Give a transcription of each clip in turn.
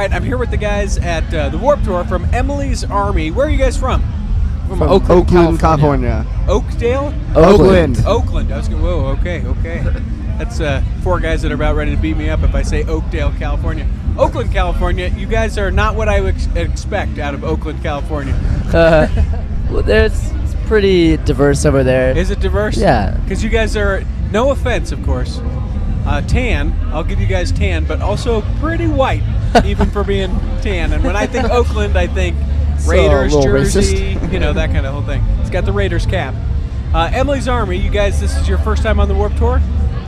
right, I'm here with the guys at the Warped Tour from Emily's Army. Where are you guys from? From Oakland, California. Oakdale? Oakland. Oakland. I was going, whoa, okay. That's 4 guys that are about ready to beat me up if I say Oakdale, California. Oakland, California, you guys are not what I would expect out of Oakland, California. Well, it's pretty diverse over there. Is it diverse? Yeah. Because you guys are, no offense, of course, tan. I'll give you guys tan, but also pretty white, even for being tan. And when I think Oakland, I think Raiders jersey, you know, that kind of whole thing. It's got the Raiders cap. Emily's Army, you guys, this is your first time on the Warped Tour?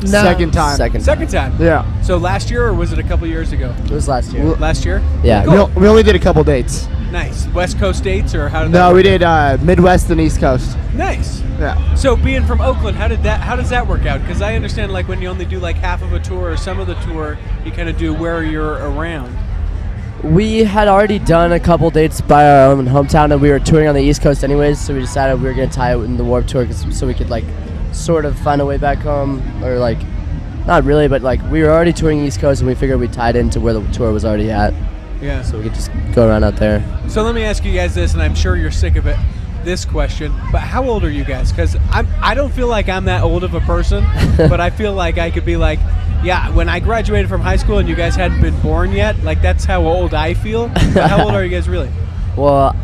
No. Second time. Second time. Yeah. So last year, or was it a couple years ago? It was last year. Last year? Yeah. Cool. We only did a couple dates. Nice. West Coast dates, or how did that No, work? we did Midwest and East Coast. Nice. Yeah. So being from Oakland, how does that work out? Because I understand, like, when you only do like half of a tour or some of the tour, you kind of do where you're around. We had already done a couple dates by our own hometown, and we were touring on the East Coast anyways, so we decided we were going to tie it in the Warped Tour so we could, like, sort of find a way back home, or, like, not really, but, like, we were already touring East Coast, and we figured we tied into where the tour was already at. Yeah. So we could just go around out there. So let me ask you guys this, and I'm sure you're sick of it, this question, but how old are you guys? Because I don't feel like I'm that old of a person, but I feel like I could be like, yeah, when I graduated from high school and you guys hadn't been born yet, like that's how old I feel. But how old are you guys really? Well,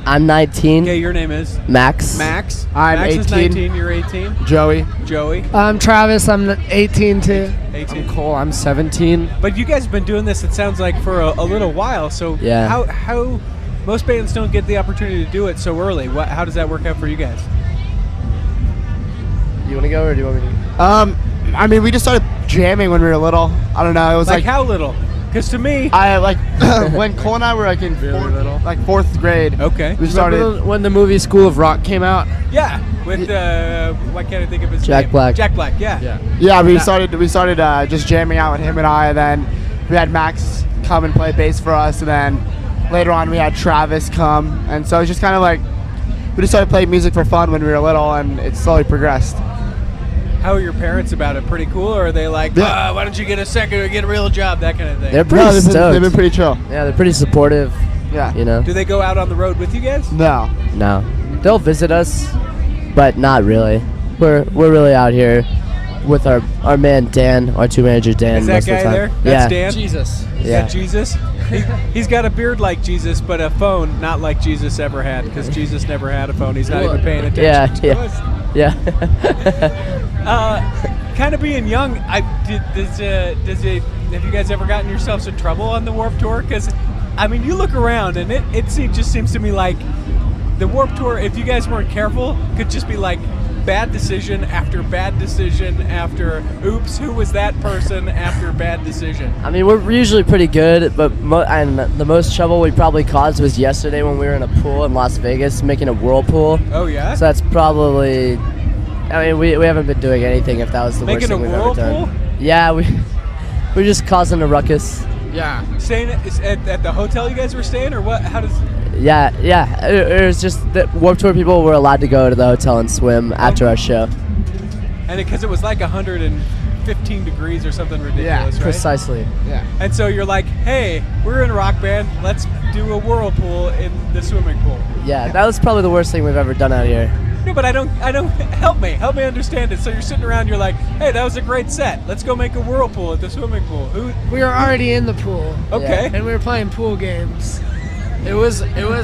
I'm 19. Okay, your name is? Max. Max. I'm Max 18. is 19, you're 18. Joey. Joey. I'm Travis, I'm 18 too. 18. Cole, I'm 17. But you guys have been doing this, it sounds like, for a little while, so Yeah. how most bands don't get the opportunity to do it so early. How does that work out for you guys? You want to go, or do you want me to? I mean, we just started jamming when we were little. I don't know. It was Like how little? Because to me... I like when Cole and I were like in fourth grade. Okay. We started. Remember when the movie School of Rock came out? Yeah, with why can't I think of his Jack name? Black. Jack Black, yeah. Yeah, we started just jamming out with him and I, and then we had Max come and play bass for us, and then later on we had Travis come, and so it's just kind of like we just started playing music for fun when we were little, and it slowly progressed. How are your parents about it? Pretty cool, or are they like, why don't you get a second or get a real job, that kind of thing? They're pretty stoked. They've been pretty chill. Yeah, they're pretty supportive. Yeah. You know? Do they go out on the road with you guys? No. No. They'll visit us, but not really. We're really out here with our man Dan, our tour manager Dan. Is that most of the guy time. there? Yeah. That's Dan? Jesus. Is Yeah. that Jesus? He's got a beard like Jesus, but a phone not like Jesus ever had, because Jesus never had a phone. He's not even paying attention to us. Yeah. Kind of being young, have you guys ever gotten yourselves in trouble on the Warped Tour? Because, I mean, you look around and it just seems to me like the Warped Tour, if you guys weren't careful, could just be like bad decision after bad decision after oops, who was that person after bad decision. I mean, we're usually pretty good, but the most trouble we probably caused was yesterday when we were in a pool in Las Vegas making a whirlpool. Oh, yeah? So that's probably... I mean, we haven't been doing anything if that was the worst thing we've ever done. Making a whirlpool? Yeah, we're just causing a ruckus. Yeah. Staying at the hotel you guys were staying, or what? How does... Yeah. It was just that Warped Tour people were allowed to go to the hotel and swim after our show. And because it was like 115 degrees or something ridiculous, right? Precisely. Yeah. And so you're like, hey, we're in a rock band, let's do a whirlpool in the swimming pool. Yeah, that was probably the worst thing we've ever done out here. No, but I don't, help me understand it. So you're sitting around, you're like, hey, that was a great set. Let's go make a whirlpool at the swimming pool. We were already in the pool. Okay. And we were playing pool games. It was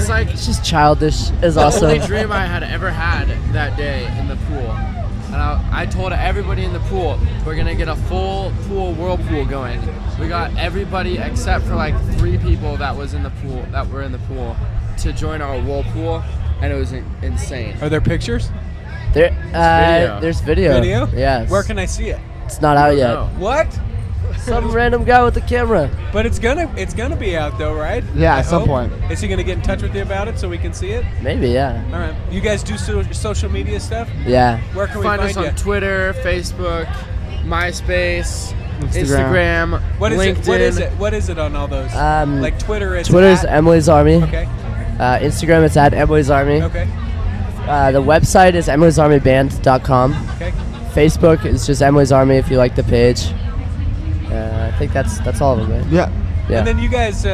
like It's just childish as the also. only dream I had ever had that day in the pool. And I told everybody in the pool, we're going to get a full pool whirlpool going. We got everybody except for like 3 people that were in the pool to join our whirlpool, and it was insane. Are there pictures? There's video. Video? Yeah. Where can I see it? It's not out yet. know. What? Some random guy with the camera. But it's gonna be out though, right? Yeah, I at some hope. point. Is he gonna get in touch with you about it so we can see it? Maybe, yeah. All right. You guys do social media stuff? Yeah. Where can Find we us find on you? Twitter, Facebook, MySpace, Instagram. Instagram, What is LinkedIn. it? What is it? What is it on all those? Like Twitter is Twitter's at- Emily's Army. Okay. Instagram it's at Emily's Army. Okay. The website is emily'sarmyband.com. Okay. Facebook is just Emily's Army if you like the page. I think that's all of them, right? Yeah. Yeah. And then you guys,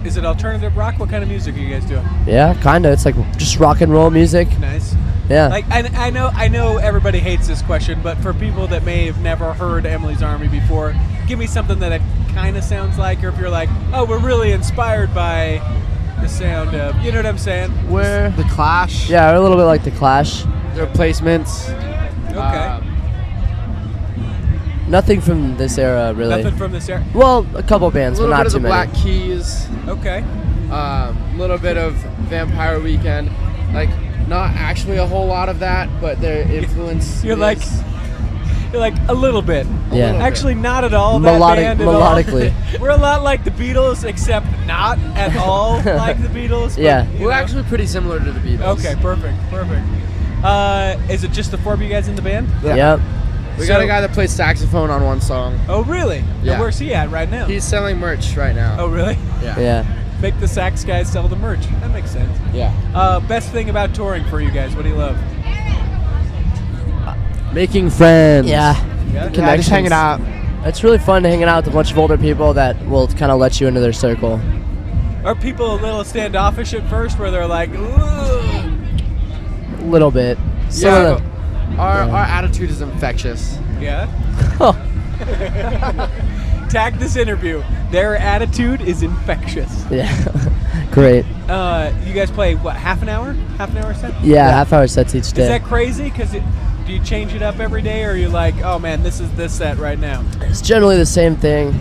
is it alternative rock? What kind of music are you guys doing? Yeah, kind of. It's like just rock and roll music. Nice. Yeah. Like, I know everybody hates this question, but for people that may have never heard Emily's Army before, give me something that it kind of sounds like, or if you're like, oh, we're really inspired by the sound of, you know what I'm saying? We're The Clash. yeah, we're a little bit like the Clash. The replacements. Okay. Nothing from this era, really. Nothing from this era. Well, a couple A bands, but little not bit of too the many. Black Keys. Okay. A little bit of Vampire Weekend. Like, not actually a whole lot of that, but their influence. You're is- like a little bit. Yeah. little Actually, not at all. Melodic- that band at all. melodically. We're a lot like the Beatles, except not at all like the Beatles. But, Yeah. you We're know. actually pretty similar to the Beatles. Okay, perfect. Is it just the four of you guys in the band? Yep. We got So- a guy that plays saxophone on one song. Oh, really? Yeah. And where's he at right now? He's selling merch right now. Oh, really? Yeah. Make the sax guys sell the merch. That makes sense. Yeah. Best thing about touring for you guys? What do you love? Making friends. Yeah. Yeah? Yeah, just hanging out. It's really fun hanging out with a bunch of older people that will kind of let you into their circle. Are people a little standoffish at first, where they're like, "Ooh"? A little bit. Some Yeah. of Our attitude is infectious. Yeah. the- Tag this interview. Their attitude is infectious. yeah. Great. You guys play what? Half an hour? Half an hour set? Yeah, half-hour sets each day. Is that crazy? Because do you change it up every day, or are you like, oh man, this is this set right now? It's generally the same thing.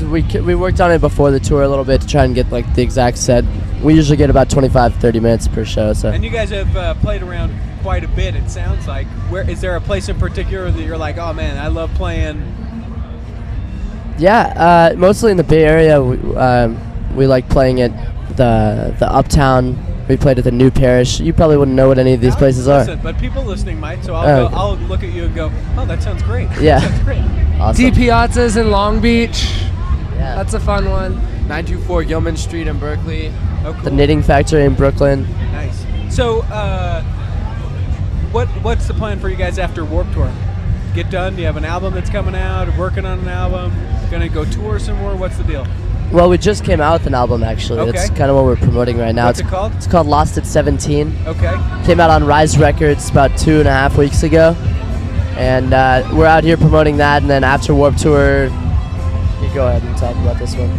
We worked on it before the tour a little bit to try and get like the exact set. We usually get about 25-30 minutes per show. So And you guys have played around quite a bit. It sounds like. Where is there a place in particular that you're like, oh man, I love playing? yeah, mostly in the Bay Area. We like playing at the Uptown. We played at the New Parish. You probably wouldn't know what any of these places are. Listen, but people listening might, so I'll, Oh, go, okay. I'll look at you and go, oh, that sounds great. Yeah. That sounds great. Awesome. D Piazza's in Long Beach. Yeah. That's a fun one. 924 Gilman Street in Berkeley. Oh, cool. The Knitting Factory in Brooklyn. Nice. So, what's the plan for you guys after Warped Tour? Get done? Do you have an album that's coming out? Working on an album? Gonna go tour some more? What's the deal? Well, we just came out with an album actually. Okay. That's kind of what we're promoting right now. What's it called? It's called Lost at 17. Okay. Came out on Rise Records about 2.5 weeks ago, and we're out here promoting that. And then after Warped Tour, you go ahead and talk about this one.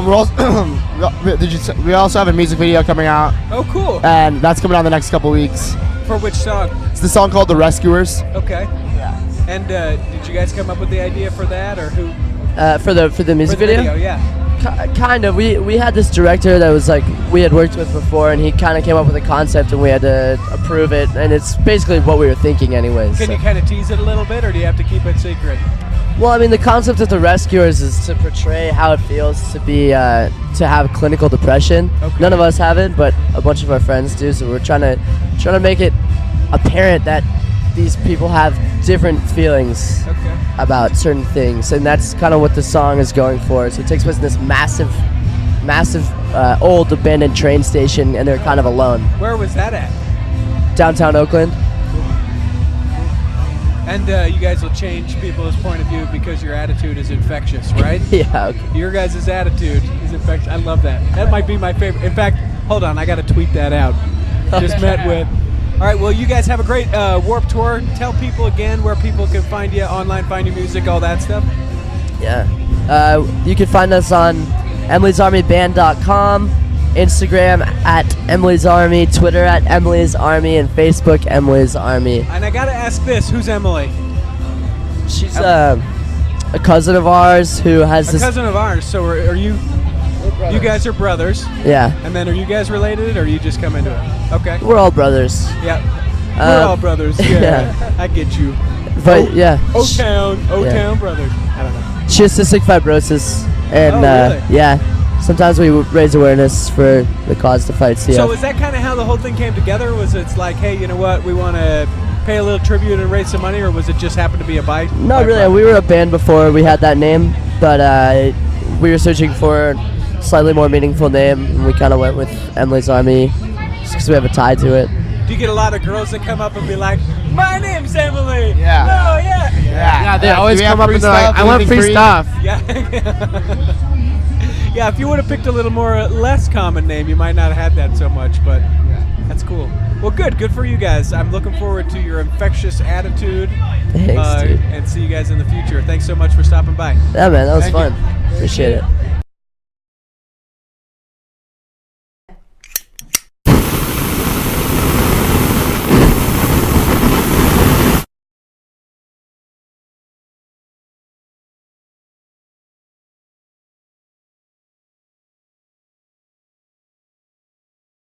We're also, we also have a music video coming out, Oh, cool. and that's coming out in the next couple weeks. For which song? It's the song called "The Rescuers." Okay. Yeah. And did you guys come up with the idea for that, or who? For the music For the video? yeah. Kind of. We had this director that was like we had worked with before, and he kind of came up with a concept, and we had to approve it. And it's basically what we were thinking, anyways. Can so. you kind of tease it a little bit, or do you have to keep it secret? Well, I mean, the concept of the Rescuers is to portray how it feels to be to have clinical depression. Okay. None of us have it, but a bunch of our friends do. So we're trying to make it apparent that these people have different feelings Okay. about certain things, and that's kind of what the song is going for. So it takes place in this massive old abandoned train station, and they're kind of alone. Where was that at? Downtown Oakland. And you guys will change people's point of view because your attitude is infectious, right? Yeah. Okay. Your guys' attitude is infectious. I love that. That might be my favorite. In fact, hold on, I got to tweet that out. Just met with. All right, well, you guys have a great Warped Tour. Tell people again where people can find you online, find your music, all that stuff. Yeah. You can find us on Emily'sArmyBand.com, Instagram at Emily's Army, Twitter at Emily's Army, and Facebook Emily's Army. And I got to ask this: who's Emily? She's a cousin of ours who has A this. cousin of ours. So are you? You guys are brothers. Yeah, And then are you guys related, or you just come into it? Okay. we're all brothers. Yeah. We're all brothers. Yeah. yeah. I get you. But yeah, O-Town brothers. I don't know. she has cystic fibrosis, and Oh, really? yeah, sometimes we raise awareness for the cause to fight CF. So is that kind of how the whole thing came together? Was it's like, hey, you know what? We want to pay a little tribute and raise some money, or was it just happened to be a bike? No, really. We were a band before we had that name, but we were searching for a slightly more meaningful name, and we kind of went with Emily's Army just because we have a tie to it. Do you get a lot of girls that come up and be like, my name's Emily? Yeah. Oh, yeah. Yeah, they always Do we come have up free and they're like, stuff? I want Anything free stuff. Yeah. Yeah, if you would have picked a little more less common name, you might not have had that so much, but that's cool. Well, good for you guys. I'm looking forward to your infectious attitude. Thanks, dude. And see you guys in the future. Thanks so much for stopping by. Yeah, man, that was Thank fun. you. Appreciate it.